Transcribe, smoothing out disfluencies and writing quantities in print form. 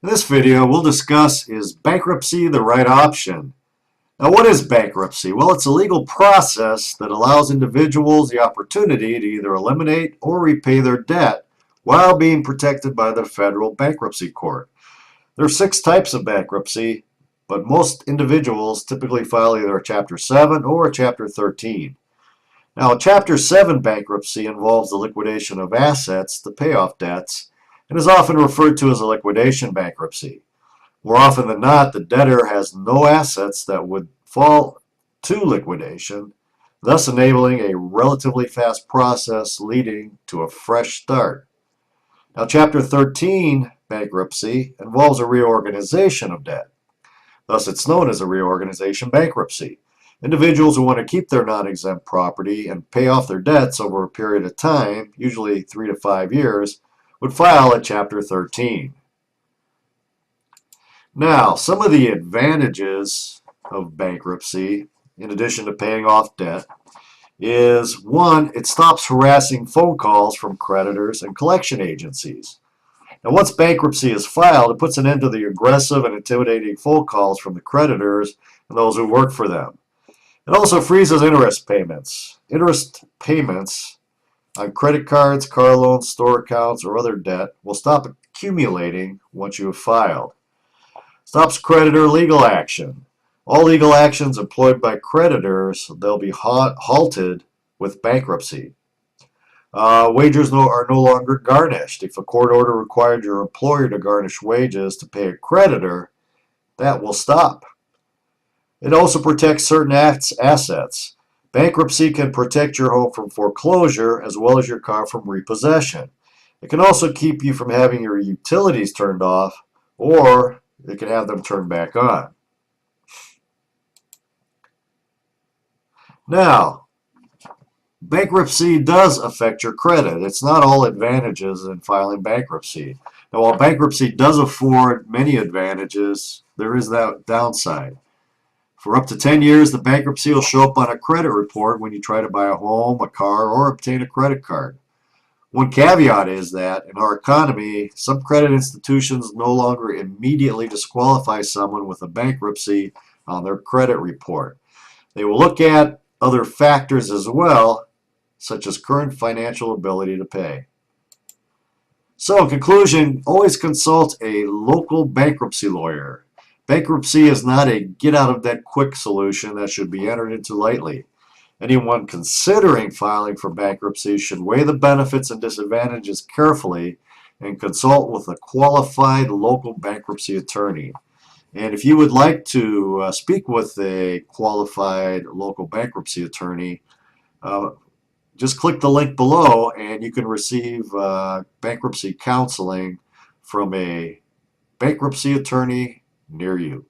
In this video, we'll discuss, is bankruptcy the right option? Now, what is bankruptcy? Well, it's a legal process that allows individuals the opportunity to either eliminate or repay their debt while being protected by the federal bankruptcy court. There are 6 types of bankruptcy, but most individuals typically file either a Chapter 7 or a Chapter 13. Now, a Chapter 7 bankruptcy involves the liquidation of assets to pay off debts and is often referred to as a liquidation bankruptcy. More often than not, the debtor has no assets that would fall to liquidation, thus enabling a relatively fast process leading to a fresh start. Now, Chapter 13 bankruptcy involves a reorganization of debt. Thus, it's known as a reorganization bankruptcy. Individuals who want to keep their non-exempt property and pay off their debts over a period of time, usually 3 to 5 years, would file a Chapter 13. Now, some of the advantages of bankruptcy, in addition to paying off debt, is 1, it stops harassing phone calls from creditors and collection agencies. Now, once bankruptcy is filed, it puts an end to the aggressive and intimidating phone calls from the creditors and those who work for them. It also freezes interest payments. Interest payments on credit cards, car loans, store accounts, or other debt will stop accumulating once you have filed. Stops creditor legal action. All legal actions employed by creditors, they'll be halted with bankruptcy. Wages are no longer garnished. If a court order required your employer to garnish wages to pay a creditor, that will stop. It also protects certain assets. Bankruptcy can protect your home from foreclosure as well as your car from repossession. It can also keep you from having your utilities turned off, or it can have them turned back on. Now, bankruptcy does affect your credit. It's not all advantages in filing bankruptcy. Now, while bankruptcy does afford many advantages, there is that downside. For up to 10 years, the bankruptcy will show up on a credit report when you try to buy a home, a car, or obtain a credit card. One caveat is that in our economy, some credit institutions no longer immediately disqualify someone with a bankruptcy on their credit report. They will look at other factors as well, such as current financial ability to pay. So, in conclusion, always consult a local bankruptcy lawyer. Bankruptcy is not a get-out-of-debt-quick solution that should be entered into lightly. Anyone considering filing for bankruptcy should weigh the benefits and disadvantages carefully and consult with a qualified local bankruptcy attorney. And if you would like to speak with a qualified local bankruptcy attorney, just click the link below and you can receive bankruptcy counseling from a bankruptcy attorney near you.